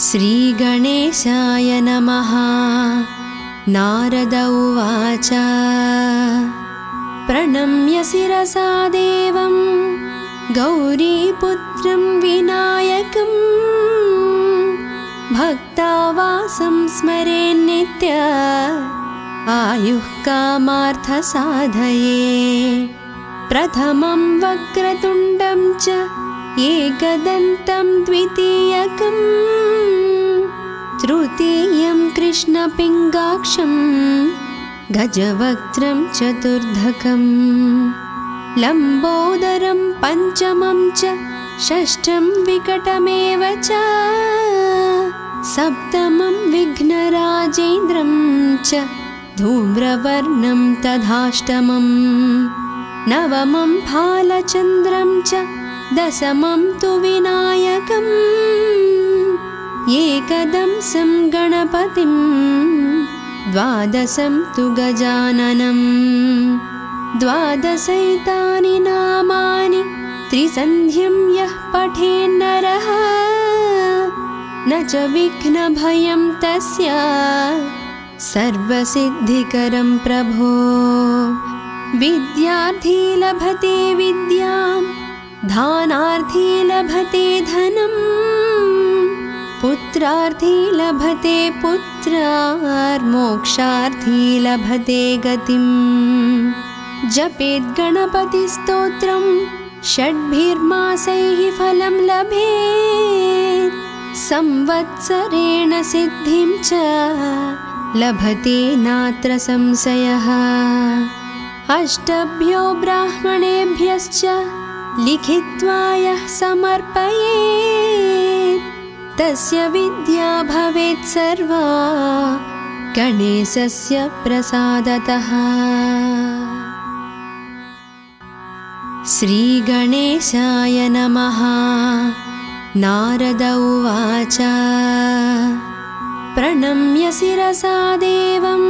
श्रीगणेशाय नमः। नारद उवाच प्रणम्य शिरसा देवं गौरीपुत्रं विनायकं भक्तावासं स्मरेन्नित्य आयुः कामार्थसाधये। प्रथमं वक्रतुण्डं च एकदन्तं द्वितीयकं तृतीयं कृष्णपिङ्गाक्षं गजवक्त्रं चतुर्धकं लम्बोदरं पञ्चमं च षष्ठं विकटमेव च सप्तमं विघ्नराजेन्द्रं च धूम्रवर्णं तथाष्टमं नवमं फालचन्द्रं च दशमं तु विनायकम् एकदंसं गणपतिं द्वादशं तु गजाननं द्वादशैतानि नामानि त्रिसन्ध्यं यः पठेन्नरः न च विघ्नभयं तस्य सर्वसिद्धिकरं प्रभो। विद्यार्थी लभते विद्यां धानार्थी लभते धनं पुत्रार्थी लभते पुत्रार्मोक्षार्थी लभते गतिं। जपेत् गणपतिस्तोत्रं षड्भिर्मासैः फलं लभेत् संवत्सरेण सिद्धिं च लभते नात्र संशयः। अष्टभ्यो ब्राह्मणेभ्यश्च लिखित्वा यः समर्पयेत् तस्य विद्या भवेत् सर्वा गणेशस्य प्रसादतः। श्रीगणेशाय नमः। नारद उवाच प्रणम्य शिरसा देवं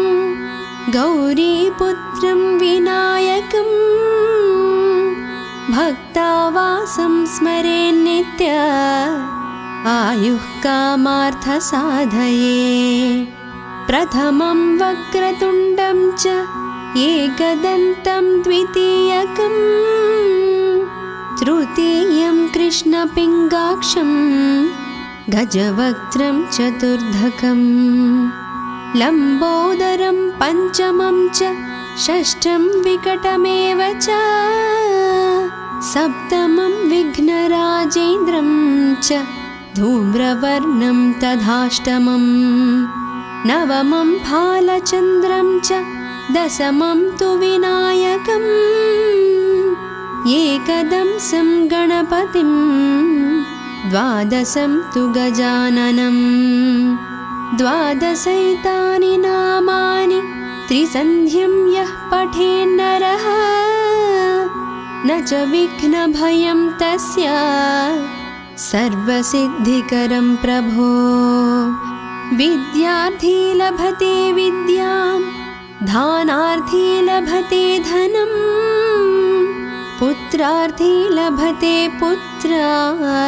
गौरीपुत्रं विनायकं भक्तावासं स्मरेन्नित्य आयुः कामार्थसाधये। प्रथमं वक्रतुण्डं च एकदन्तं द्वितीयकं तृतीयं कृष्णपिङ्गाक्षं गजवक्त्रं चतुर्धकं लम्बोदरं पञ्चमं च षष्ठं विकटमेव च सप्तमं विघ्नराजेन्द्रं च धूम्रवर्णं तथाष्टमं नवमं फालचन्द्रं च दशमं तु विनायकम् एकदंसं गणपतिं द्वादशं तु गजाननं द्वादशैतानि नामानि त्रिसन्ध्यं यः पठेन्नरः न च विघ्नभयं तस्य सर्वसिद्धिकरं प्रभो। विद्यार्थी लभते विद्यां धानार्थी लभते धनं पुत्रार्थी लभते पुत्रार्मोक्षार्थी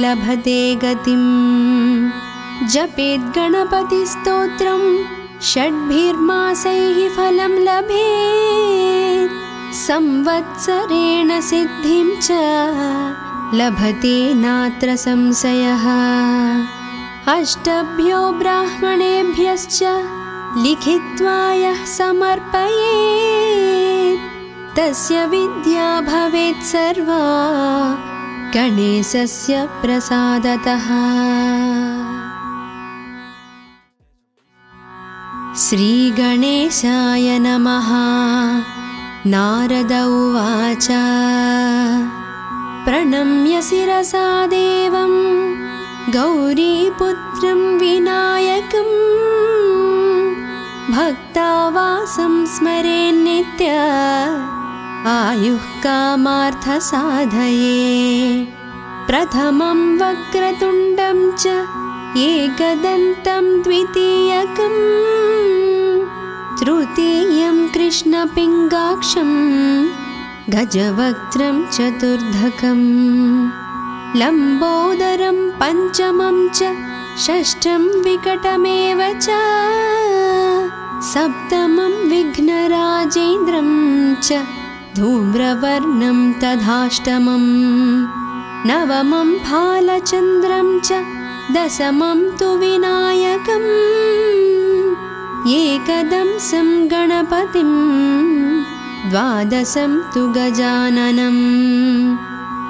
लभते गतिं। जपेत् गणपतिस्तोत्रं षड्भिर्मासैः फलं लभेत् संवत्सरेण सिद्धिं च लभते नात्र संशयः। अष्टभ्यो ब्राह्मणेभ्यश्च लिखित्वा यः समर्पयेत् तस्य विद्या भवेत् सर्वा गणेशस्य प्रसादतः। श्रीगणेशाय नमः। नारद उवाच प्रणम्य शिरसा देवं गौरीपुत्रं विनायकं भक्तावासं स्मरेन्नित्य आयुः कामार्थसाधये। प्रथमं वक्रतुण्डं च एकदन्तं द्वितीयकं तृतीयं कृष्णपिङ्गाक्षं गजवक्त्रं चतुर्धकं लम्बोदरं पञ्चमं च षष्ठं विकटमेव च सप्तमं विघ्नराजेन्द्रं च धूम्रवर्णं तथाष्टमं नवमं फालचन्द्रं च दशमं तु विनायकम् एकदंसं गणपतिं द्वादशं तु गजाननं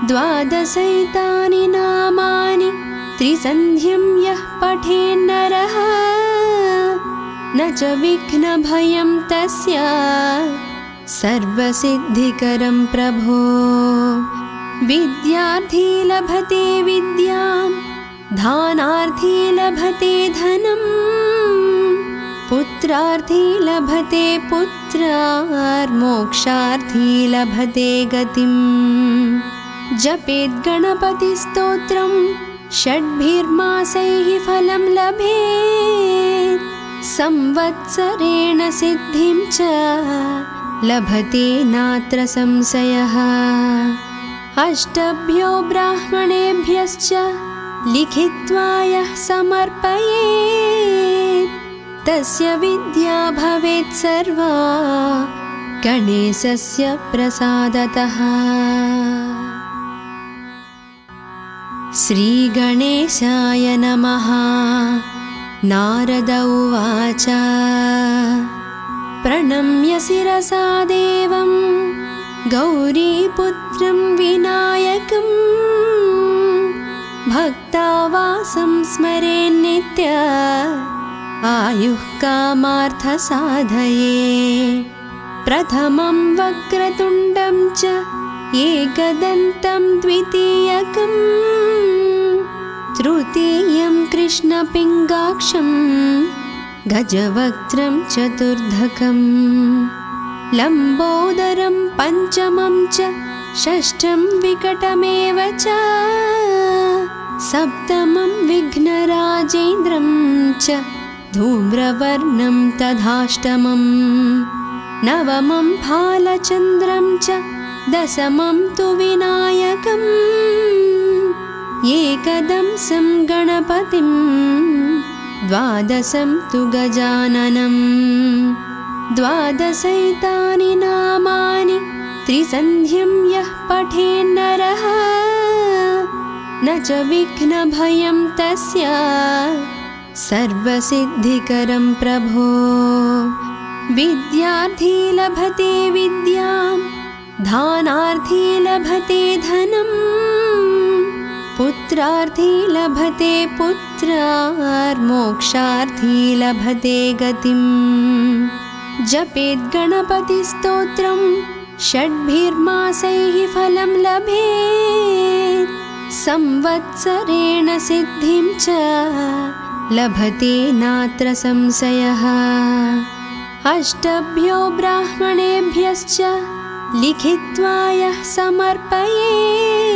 द्वादशैतानि नामानि त्रिसन्ध्यं यः पठेन्नरः न च विघ्नभयं तस्य सर्वसिद्धिकरं प्रभो विद्यार्थी लभते विद्यां धानार्थी लभते धनम् पुत्रार्थी लभते पुत्रार्मोक्षार्थी लभते गतिम् जपेत् गणपतिस्तोत्रं षड्भिर्मासैः फलं लभेत् संवत्सरेण सिद्धिं च लभते नात्र संशयः अष्टभ्यो ब्राह्मणेभ्यश्च लिखित्वा यः समर्पयेत् तस्य विद्या भवेत् सर्वा गणेशस्य प्रसादतः। श्रीगणेशाय नमः। नारद उवाच प्रणम्य शिरसा देवं गौरीपुत्रं विनायकं भक्तावासं स्मरेन्नित्य आयुः कामार्थसाधये प्रथमं वक्रतुण्डं च एकदन्तं द्वितीयकं तृतीयं कृष्णपिङ्गाक्षं गजवक्त्रं चतुर्धकं लम्बोदरं पञ्चमं च षष्ठं विकटमेव च सप्तमं विघ्नराजेन्द्रं च धूम्रवर्णं तथाष्टमं नवमं फालचन्द्रं च दशमं तु विनायकम् एकदंसं गणपतिं द्वादशं तु गजाननं द्वादशैतानि नामानि त्रिसन्ध्यं यः पठेन्नरः न च विघ्नभयं तस्य सर्वसिद्धिकरं प्रभो विद्यार्थी लभते विद्यां धानार्थी लभते धनम् पुत्रार्थी लभते पुत्रार्मोक्षार्थी लभते गतिम् जपेत् गणपतिस्तोत्रं षड्भिर्मासैः फलं लभेत् संवत्सरेण सिद्धिं च लभते नात्र संशयः अष्टभ्यो ब्राह्मणेभ्यश्च लिखित्वा यः समर्पयेत्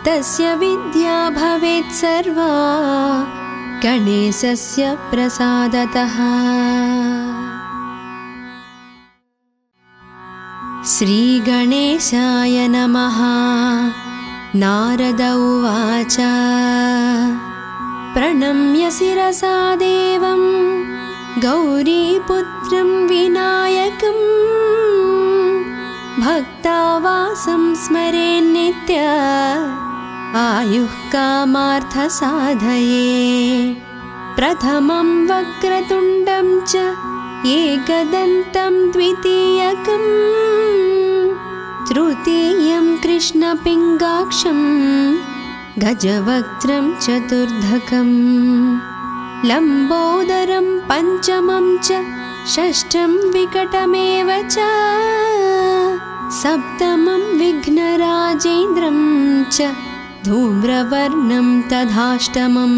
तस्य विद्या भवेत् सर्वा गणेशस्य प्रसादतः। श्रीगणेशाय नमः। नारद उवाच प्रणम्य शिरसा देवं गौरीपुत्रं विनायकं भक्तावासं स्मरेन्नित्य आयुः कामार्थसाधये प्रथमं वक्रतुण्डं च एकदन्तं द्वितीयकं तृतीयं कृष्णपिङ्गाक्षं गजवक्त्रं चतुर्धकं लम्बोदरं पञ्चमं च षष्ठं विकटमेव च सप्तमं विघ्नराजेन्द्रं च धूम्रवर्णं तथाष्टमं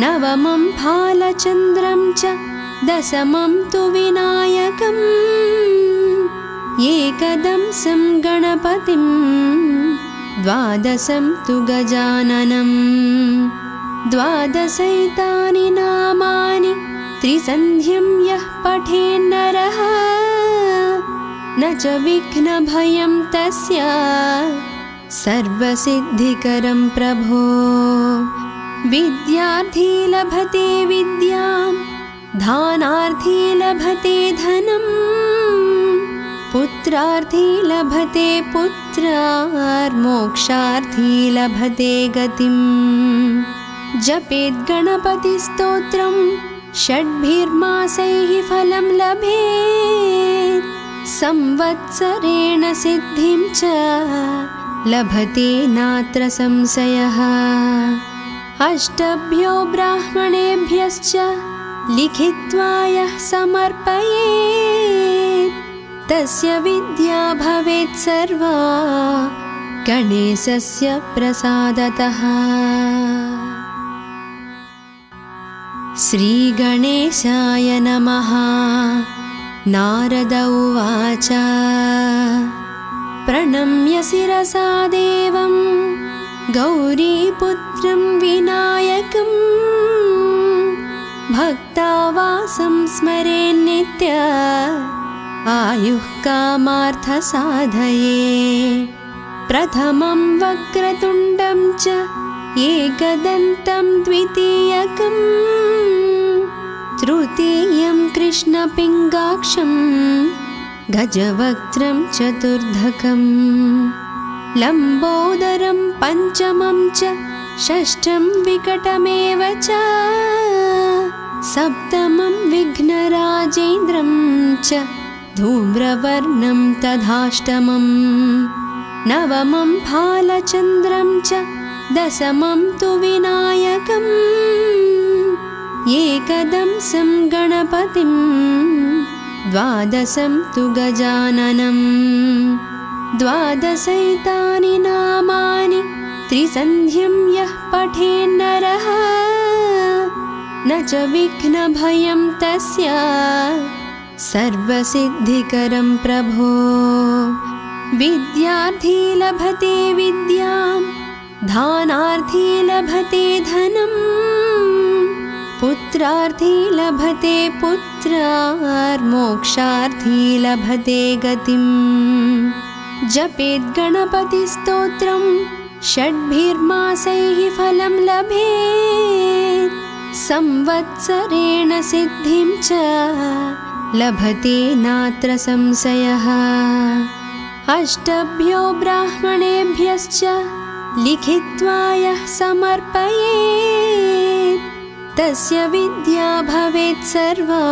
नवमं फालचन्द्रं च दशमं तु विनायकम् एकदंसं गणपतिं द्वादशं तु गजाननं द्वादशैतानि नामानि त्रिसन्ध्यं यः पठेन्नरः न च विघ्नभयं तस्य सर्वसिद्धिकरं प्रभो। विद्यार्थी लभते विद्यां, दानार्थी लभते धनं, पुत्रार्थी लभते पुत्रार्मोक्षार्थी लभते गतिम्। जपेत् गणपतिस्तोत्रं षड्भिर्मासैः फलं लभेत्, संवत्सरेण सिद्धिं च लभते नात्र संशयः। अष्टभ्यो ब्राह्मणेभ्यश्च लिखित्वा यः समर्पयेत्, तस्य विद्या भवेत् सर्वा गणेशस्य प्रसादतः। श्रीगणेशाय नमः। नारद उवाच प्रणम्य शिरसा देवं गौरीपुत्रं विनायकं, भक्तावासं स्मरेन्नित्य आयुः कामार्थसाधये। प्रथमं वक्रतुण्डं च एकदन्तं द्वितीयकं, तृतीयं कृष्णपिङ्गाक्षं गजवक्त्रं चतुर्धकं, लम्बोदरं पञ्चमं च षष्ठं विकटमेव च, सप्तमं विघ्नराजेन्द्रं च धूम्रवर्णं तथाष्टमं, नवमं भालचन्द्रं च दशमं तु विनायकम्, एकदंसं गणपतिं द्वादशं तु गजाननं। द्वादशैतानि नामानि त्रिसन्ध्यं यः पठेन्नरः, न च विघ्नभयं तस्य सर्वसिद्धिकरं प्रभो। विद्यार्थी लभते विद्यां, दानार्थी लभते धनं, पुत्रार्थी लभते पुत्रार्मोक्षार्थी लभते गतिम्। जपेत् गणपतिस्तोत्रं षड्भिर्मासैः फलं लभेत्, संवत्सरेण सिद्धिं च लभते नात्र संशयः। अष्टभ्यो ब्राह्मणेभ्यश्च लिखित्वा यः समर्पयेत्, तस्य विद्या भवेत् सर्वा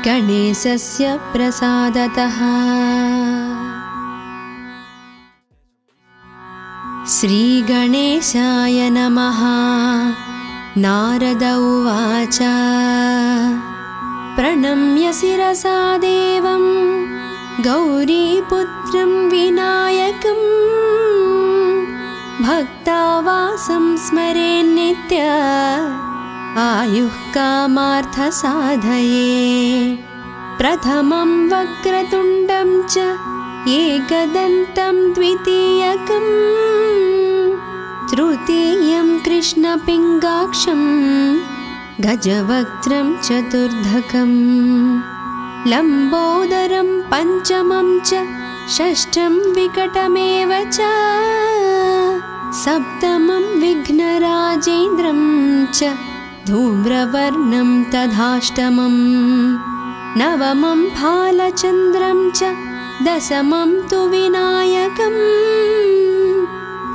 गणेशस्य प्रसादतः। श्रीगणेशाय नमः। नारद उवाच प्रणम्य शिरसा देवं गौरीपुत्रं विनायकं, भक्तावासं स्मरेन्नित्य आयुः कामार्थसाधये। प्रथमं वक्रतुण्डं च एकदन्तं द्वितीयकं, तृतीयं कृष्णपिङ्गाक्षं गजवक्त्रं चतुर्धकं, लम्बोदरं पञ्चमं च षष्ठं विकटमेव च, सप्तमं विघ्नराजेन्द्रं च धूम्रवर्णं तथाष्टमं, नवमं भालचन्द्रं च दशमं तु विनायकम्,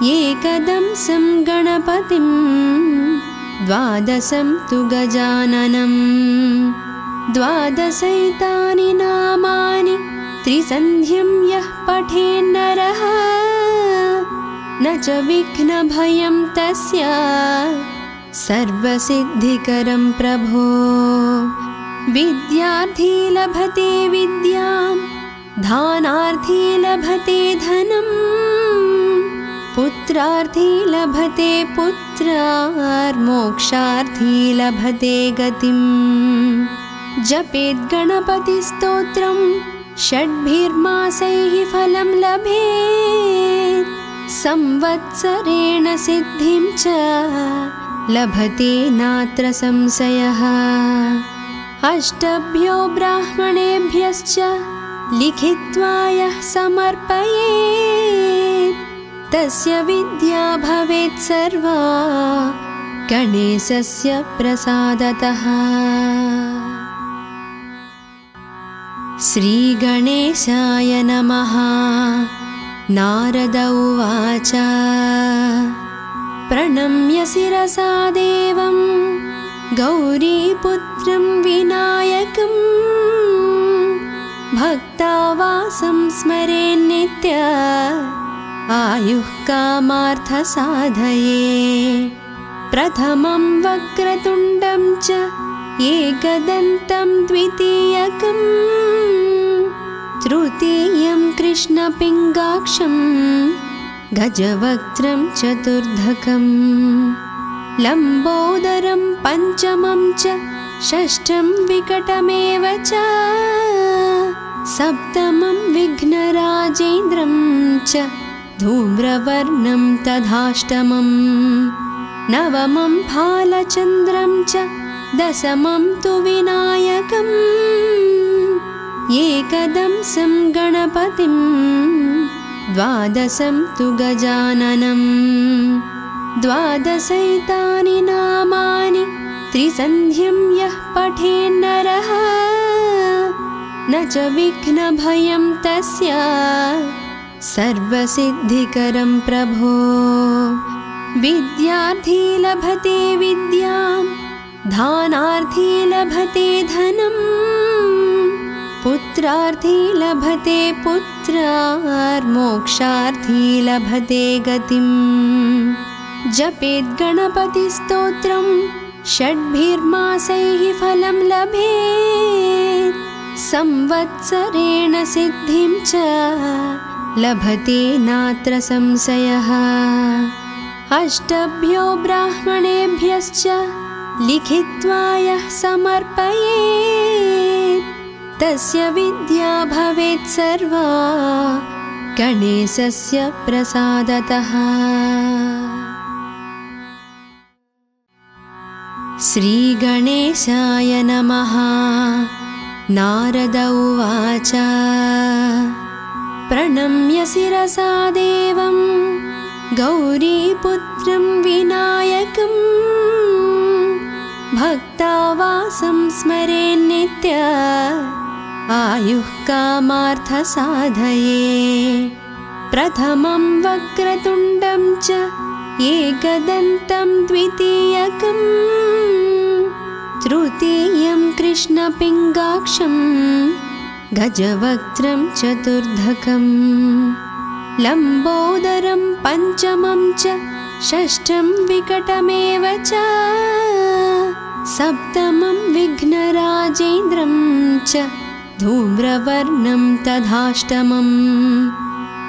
एकदंसं गणपतिं द्वादशं तु गजाननं। द्वादशैतानि नामानि त्रिसन्ध्यं यः पठेन्नरः, न च विघ्नभयं तस्य सर्वसिद्धिकरं प्रभो। विद्यार्थी लभते विद्यां, दानार्थी लभते धनं, पुत्रार्थी लभते पुत्रार्मोक्षार्थी लभते गतिम्। जपेत् गणपतिस्तोत्रं षड्भिर्मासैः फलं लभेत्, संवत्सरेण सिद्धिं च लभते नात्र संशयः। अष्टभ्यो ब्राह्मणेभ्यश्च लिखित्वा यः समर्पयेत्, तस्य विद्या भवेत् सर्वा गणेशस्य प्रसादतः। श्रीगणेशाय नमः। नारद उवाच प्रणम्य शिरसा देवं गौरीपुत्रं विनायकं भक्तावासं स्मरेन्नित्य आयुः कामार्थसाधये। प्रथमं वक्रतुण्डं च एकदन्तं द्वितीयकं तृतीयं कृष्णपिङ्गाक्षं गजवक्त्रं चतुर्धकं लम्बोदरं पञ्चमं च षष्ठं विकटमेव च सप्तमं विघ्नराजेन्द्रं च धूम्रवर्णं तथाष्टमं नवमं भालचन्द्रं च दशमं तु विनायकम् एकदंसं गणपतिं द्वादशं तु गजाननं द्वादशैतानि नामानि त्रिसन्ध्यं यः पठेन्नरः न च विघ्नभयं तस्य सर्वसिद्धिकरं प्रभो। विद्यार्थी लभते विद्यां दानार्थी लभते धनं पुत्रार्थी लभते पुत्रार्मोक्षार्थी लभते गतिं। जपेत् गणपतिस्तोत्रं षड्भिर्मासैः फलं लभेत् संवत्सरेण सिद्धिं च लभते नात्र संशयः। अष्टभ्यो ब्राह्मणेभ्यश्च लिखित्वा यः समर्पयेत् तस्य विद्या भवेत् सर्वा गणेशस्य प्रसादतः। श्रीगणेशाय नमः। नारद उवाच प्रणम्य शिरसा देवं गौरीपुत्रं विनायकं भक्तावासं स्मरेन्नित्य आयुः कामार्थसाधये। प्रथमं वक्रतुण्डं च एकदन्तं द्वितीयकं तृतीयं कृष्णपिङ्गाक्षं गजवक्त्रं चतुर्धकं लम्बोदरं पञ्चमं च षष्ठं विकटमेव च सप्तमं विघ्नराजेन्द्रं च धूम्रवर्णं तथाष्टमं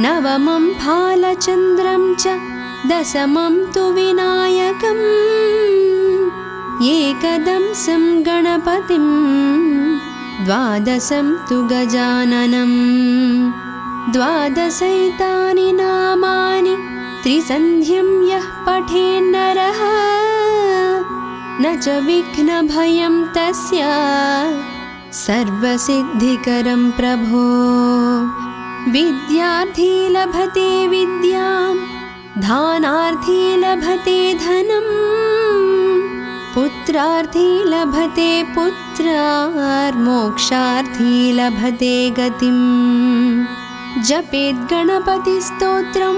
नवमं भालचन्द्रं च दशमं तु विनायकम् एकदंसं गणपतिं द्वादशं तु गजाननं द्वादशैतानि नामानि त्रिसन्ध्यं यः पठेन्नरः न च विघ्नभयं तस्य सर्वसिद्धिकरं प्रभो। विद्यार्थी लभते विद्यां दानार्थी लभते धनं पुत्रार्थी लभते पुत्रार्मोक्षार्थी लभते गतिं। जपेत् गणपतिस्तोत्रं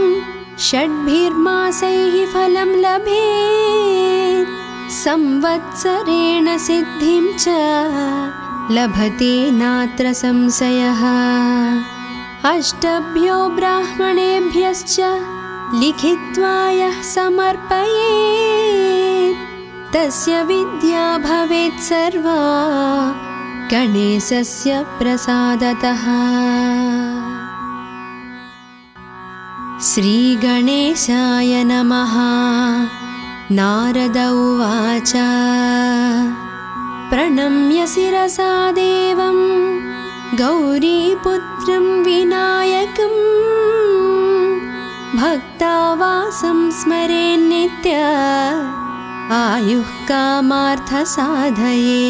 षड्भिर्मासैः फलं लभेत् संवत्सरेण सिद्धिं च लभते नात्र संशयः। अष्टभ्यो ब्राह्मणेभ्यश्च लिखित्वा यः समर्पयेत् तस्य विद्या भवेत् सर्वा गणेशस्य प्रसादतः। श्रीगणेशाय नमः। नारद उवाच प्रणम्य शिरसा देवं गौरीपुत्रं विनायकं भक्तावासं स्मरेन्नित्य आयुः कामार्थसाधये।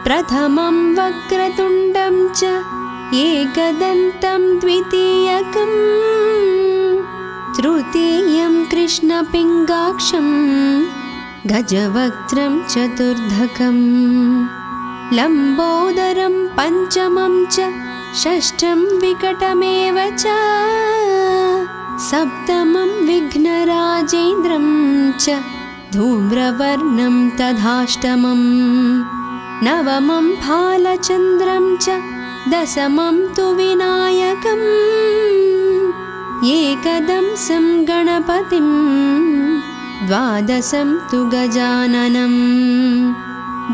प्रथमं वक्रतुण्डं च एकदन्तं द्वितीयकं तृतीयं कृष्णपिङ्गाक्षं गजवक्त्रं चतुर्धकं लम्बोदरं पञ्चमं च षष्ठं विकटमेव च सप्तमं विघ्नराजेन्द्रं च धूम्रवर्णं तथाष्टमं नवमं फालचन्द्रं च दशमं तु विनायकम् एकदंसं गणपतिं द्वादशं तु गजाननं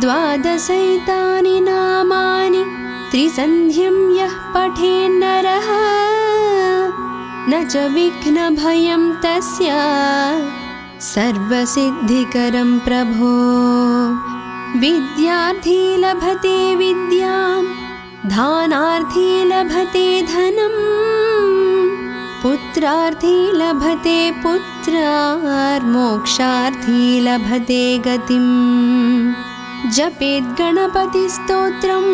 द्वादशैतानि नामानि त्रिसन्ध्यं यः पठेन्नरः न च विघ्नभयं तस्य सर्वसिद्धिकरं प्रभो विद्यार्थी लभते विद्यां धानार्थी लभते धनं पुत्रार्थी लभते पुत्रार्मोक्षार्थी लभते गतिं जपेद् गणपतिस्तोत्रं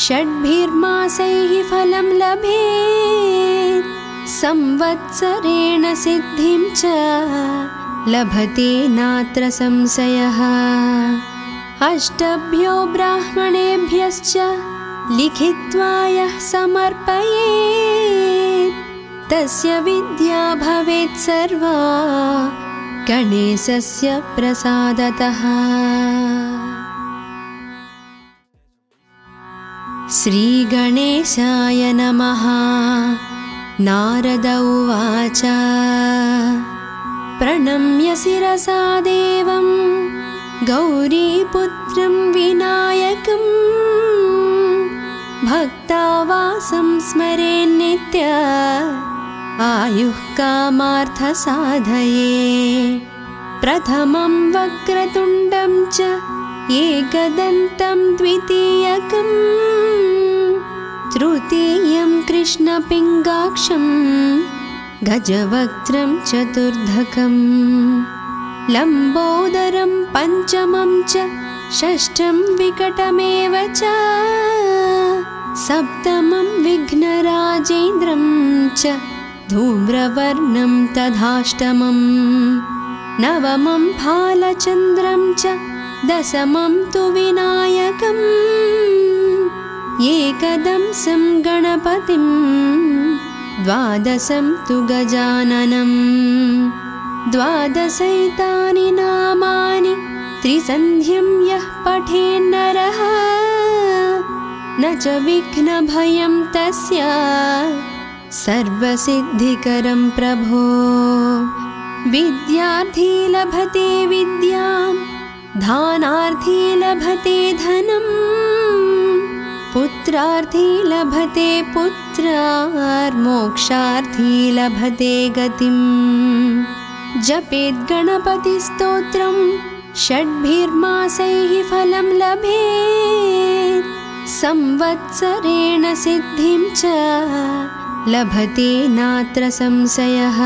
षड्भिर्मासैः फलं लभेत् संवत्सरेण सिद्धिं च लभते नात्र संशयः अष्टभ्यो ब्राह्मणेभ्यश्च लिखित्वा यः समर्पयेत् तस्य विद्या भवेत् सर्वा गणेशस्य प्रसादतः। श्रीगणेशाय नमः। नारद उवाच प्रणम्य शिरसा देवं गौरीपुत्रं विनायकं भक्तावासं स्मरेन्नित्य आयुः कामार्थसाधये प्रथमं वक्रतुण्डं च एकदन्तं द्वितीयकं तृतीयं कृष्णपिङ्गाक्षं गजवक्त्रं चतुर्धकं लम्बोदरं पञ्चमं च षष्ठं विकटमेव च सप्तमं विघ्नराजेन्द्रं च धूम्रवर्णं तथाष्टमं नवमं फालचन्द्रं च दशमं तु विनायकम् एकदंसं गणपतिं द्वादशं तु गजाननं द्वादशैतानि नामानि त्रिसन्ध्यं यः पठेन्नरः न च विघ्नभयं तस्य सर्वसिद्धिकरं प्रभो विद्यार्थी लभते विद्यां धानार्थी लभते धनं पुत्रार्थी लभते पुत्रार्मोक्षार्थी लभते गतिं जपेद् गणपतिस्तोत्रं षड्भिर्मासैः फलं लभेत् संवत्सरेण सिद्धिं च लभते नात्र संशयः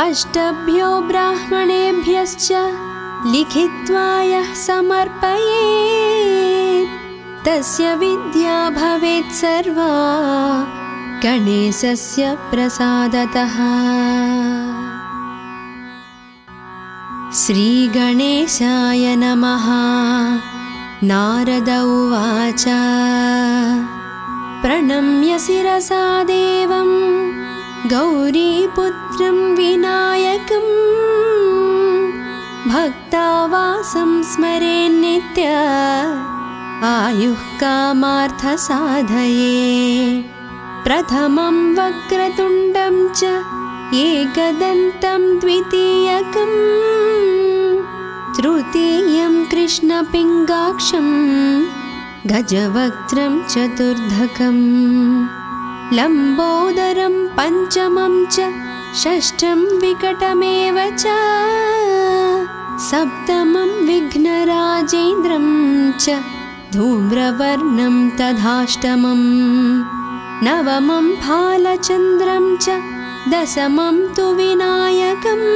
अष्टभ्यो ब्राह्मणेभ्यश्च लिखित्वा यः समर्पयेत् तस्य विद्या भवेत् सर्वा गणेशस्य प्रसादतः। श्रीगणेशाय नमः। नारद उवाच प्रणम्य शिरसा देवं गौरीपुत्रं विनायकं भक्तावासं स्मरेन्नित्य आयुः कामार्थसाधये प्रथमं वक्रतुण्डं च एकदन्तं द्वितीयकं तृतीयं कृष्णपिङ्गाक्षं गजवक्त्रं चतुर्धकं लम्बोदरं पञ्चमं च षष्ठं विकटमेव च सप्तमं विघ्नराजेन्द्रं च धूम्रवर्णं तथाष्टमं नवमं फालचन्द्रं च दशमं तु विनायकम्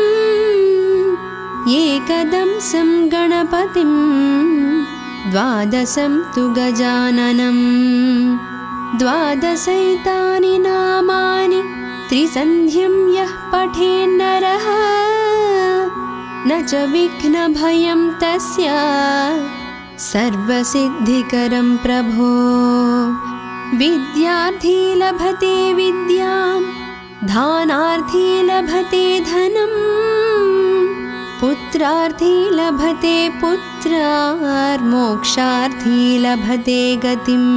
एकदंसं गणपतिं द्वादशं तु गजाननं द्वादशैतानि नामानि त्रिसन्ध्यं यः पठेन्नरः न च विघ्नभयं तस्य सर्वसिद्धिकरं प्रभो। विद्यार्थी लभते विद्यां धानार्थी लभते धनम् पुत्रार्थी लभते पुत्रार्मोक्षार्थी लभते गतिम्।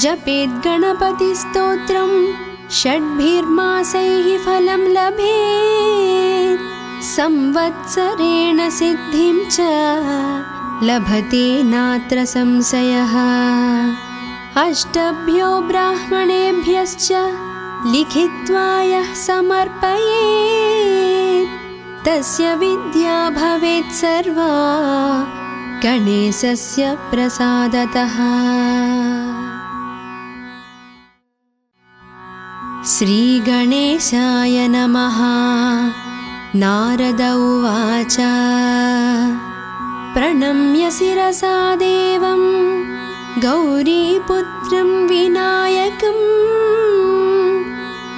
जपेद् गणपतिस्तोत्रं षड्भिर्मासैः फलं लभेत् संवत्सरेण सिद्धिं च लभते नात्र संशयः। अष्टभ्यो ब्राह्मणेभ्यश्च लिखित्वा यः समर्पयेत् तस्य विद्या भवेत् सर्वा गणेशस्य प्रसादतः। श्रीगणेशाय नमः। नारद उवाच प्रणम्य शिरसा देवं गौरीपुत्रं विनायकं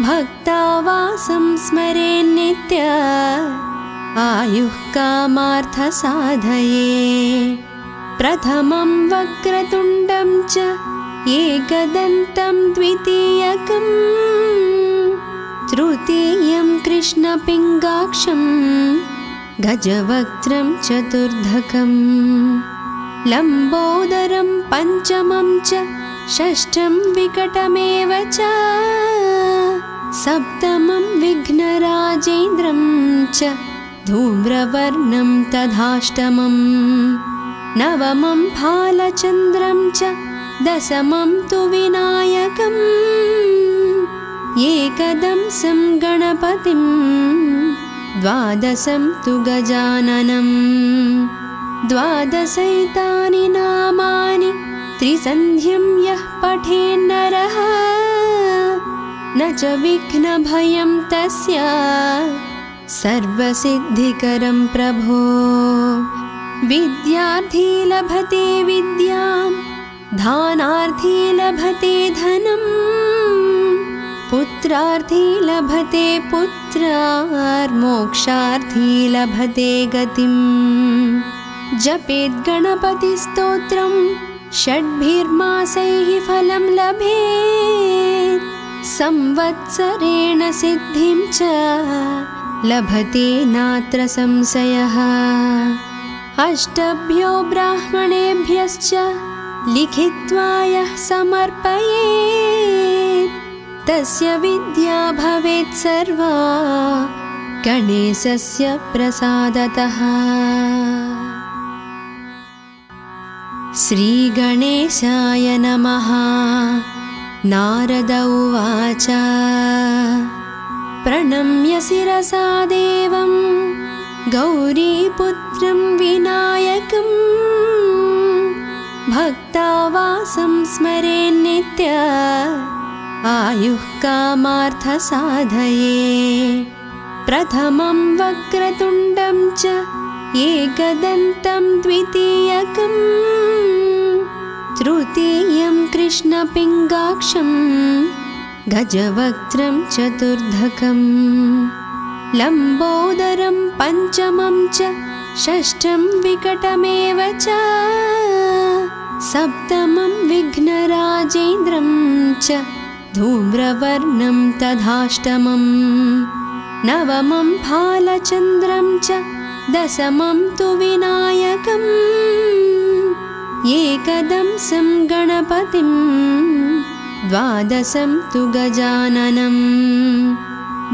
भक्तावासं स्मरेन्नित्य आयुः कामार्थसाधये। प्रथमं वक्रतुण्डं च एकदन्तं द्वितीयकं तृतीयं कृष्णपिङ्गाक्षं गजवक्त्रं चतुर्धकं लम्बोदरं पञ्चमं च षष्ठं विकटमेव च सप्तमं विघ्नराजेन्द्रं च धूम्रवर्णं तथाष्टमं नवमं भालचन्द्रं च दशमं तु विनायकम् एकदंसं गणपतिं द्वादशं तु गजाननं द्वादशैतानि नामानि त्रिसन्ध्यं यः पठेन्नरः न च विघ्नभयं तस्य सर्वसिद्धिकरं प्रभो। विद्यार्थी लभते विद्यां धानार्थी लभते धनम् पुत्रार्थी लभते पुत्रार्मोक्षार्थी लभते गतिम्। जपेद् गणपतिस्तोत्रं षड्भिर्मासैः फलं लभेत् संवत्सरेण सिद्धिं च लभते नात्र संशयः। अष्टभ्यो ब्राह्मणेभ्यश्च लिखित्वा यः समर्पयेत् तस्य विद्या भवेत् सर्वा गणेशस्य प्रसादतः। श्रीगणेशाय नमः। नारद उवाच प्रणम्य शिरसा देवं गौरीपुत्रं विनायकं भक्तावासं स्मरेन्नित्य आयुः कामार्थसाधये। प्रथमं वक्रतुण्डं च एकदन्तं द्वितीयकं तृतीयं कृष्णपिङ्गाक्षं गजवक्त्रं चतुर्धकं लम्बोदरं पञ्चमं च षष्ठं विकटमेव च सप्तमं विघ्नराजेन्द्रं च धूम्रवर्णं तथाष्टमं नवमं भालचन्द्रं च दशमं तु विनायकम् एकदंसं गणपतिं द्वादशं तु गजाननं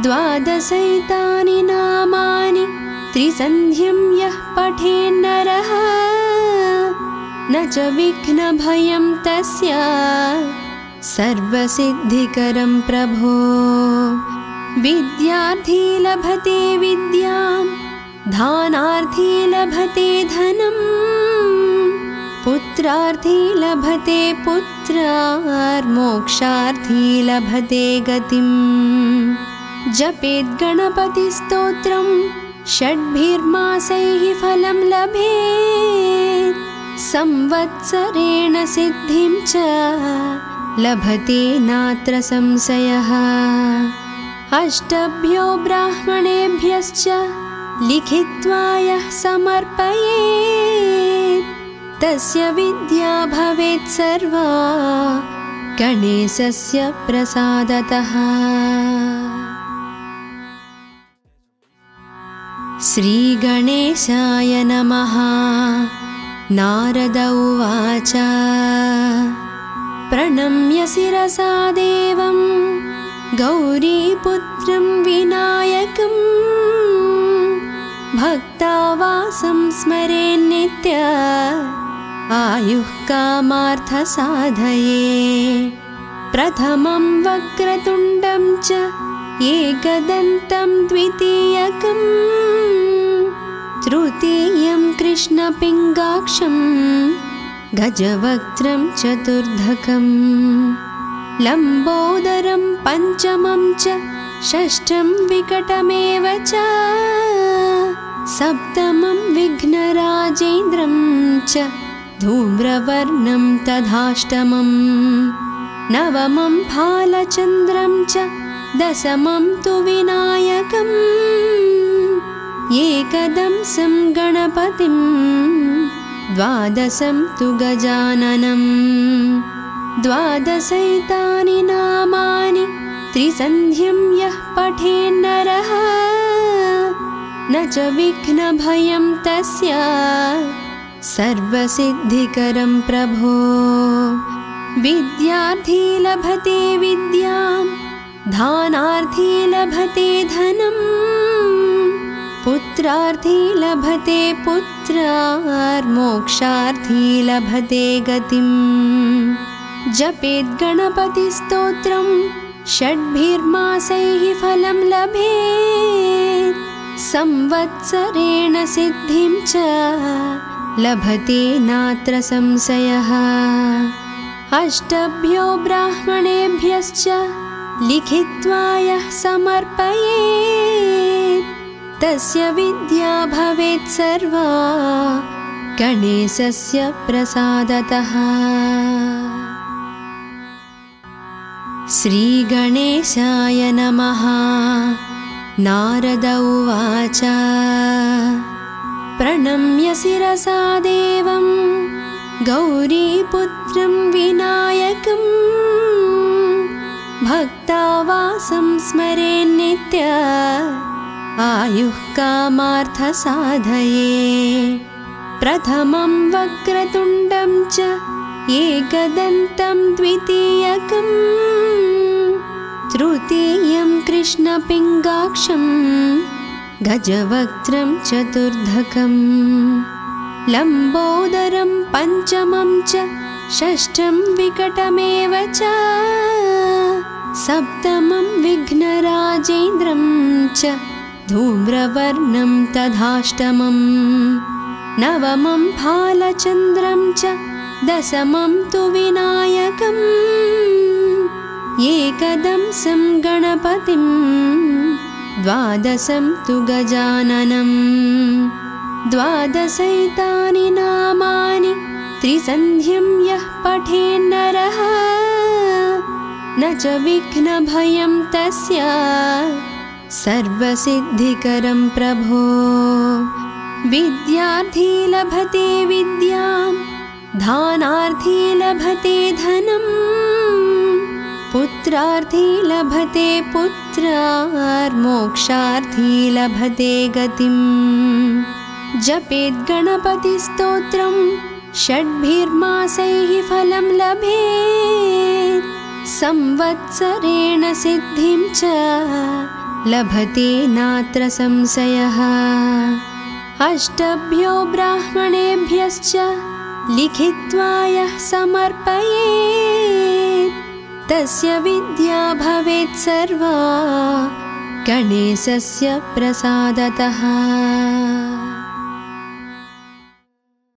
द्वादशैतानि नामानि त्रिसन्ध्यं यः पठेन्नरः न च विघ्नभयं तस्य सर्वसिद्धिकरं प्रभो। विद्यार्थी लभते विद्यां धानार्थी लभते धनम् पुत्रार्थी लभते पुत्रार्मोक्षार्थी लभते गतिम्। जपेद् गणपतिस्तोत्रं षड्भिर्मासैः फलं लभेत् संवत्सरेण सिद्धिं च लभते नात्र संशयः। अष्टभ्यो ब्राह्मणेभ्यश्च लिखित्वा यः समर्पयेत् तस्य विद्या भवेत् सर्वा गणेशस्य प्रसादतः। श्रीगणेशाय नमः। नारद उवाच प्रणम्य शिरसा देवं गौरीपुत्रं विनायकं भक्तावासं स्मरेन्नित्य आयुः कामार्थसाधये। प्रथमं वक्रतुण्डं च एकदन्तं द्वितीयकं तृतीयं कृष्णपिङ्गाक्षं गजवक्त्रं चतुर्धकं लम्बोदरं पञ्चमं च षष्ठं विकटमेव च सप्तमं विघ्नराजेन्द्रं च धूम्रवर्णं तथाष्टमं नवमं भालचन्द्रं च दशमं तु विनायकम् एकदंसं गणपतिं द्वादशं तु गजाननं द्वादशैतानि नामानि त्रिसन्ध्यं यः पठेन्नरः न च विघ्नभयं तस्य सर्वसिद्धिकरं प्रभो। विद्यार्थी लभते विद्यां दानार्थी लभते धनं पुत्रार्थी लभते पुत्रार्मोक्षार्थी लभते गतिं। जपेत् गणपतिस्तोत्रं षड्भिर्मासैः फलं लभेत् संवत्सरेण सिद्धिं च लभते नात्र संशयः। अष्टभ्यो ब्राह्मणेभ्यश्च लिखित्वा यः समर्पयेत् तस्य विद्या भवेत् सर्वा गणेशस्य प्रसादतः। श्रीगणेशाय नमः। नारद उवाच प्रणम्य शिरसा देवं गौरीपुत्रं विनायकं भक्तावासं स्मरेन्नित्य आयुः कामार्थसाधये। प्रथमं वक्रतुण्डं च एकदन्तं द्वितीयकं तृतीयं कृष्णपिङ्गाक्षं गजवक्त्रं चतुर्धकं लम्बोदरं पञ्चमं च षष्ठं विकटमेव च सप्तमं विघ्नराजेन्द्रं च धूम्रवर्णं तथाष्टमं नवमं भालचन्द्रं च दशमं तु विनायकम् एकदंसं गणपतिं द्वादशं तु गजाननं द्वादशैतानि नामानि त्रिसन्ध्यं यः पठेन्नरः न च विघ्नभयं तस्य सर्वसिद्धिकरं प्रभो। विद्यार्थी लभते विद्यां दानार्थी लभते धनं पुत्रार्थी लभते पुत्रार्मोक्षार्थी लभते गतिं। जपेत् गणपतिस्तोत्रं षड्भिर्मासैः फलं लभेत् संवत्सरेण सिद्धिं च लभते नात्र संशयः। अष्टभ्यो ब्राह्मणेभ्यश्च लिखित्वा यः समर्पयेत् तस्य विद्या भवेत् सर्वा गणेशस्य प्रसादतः।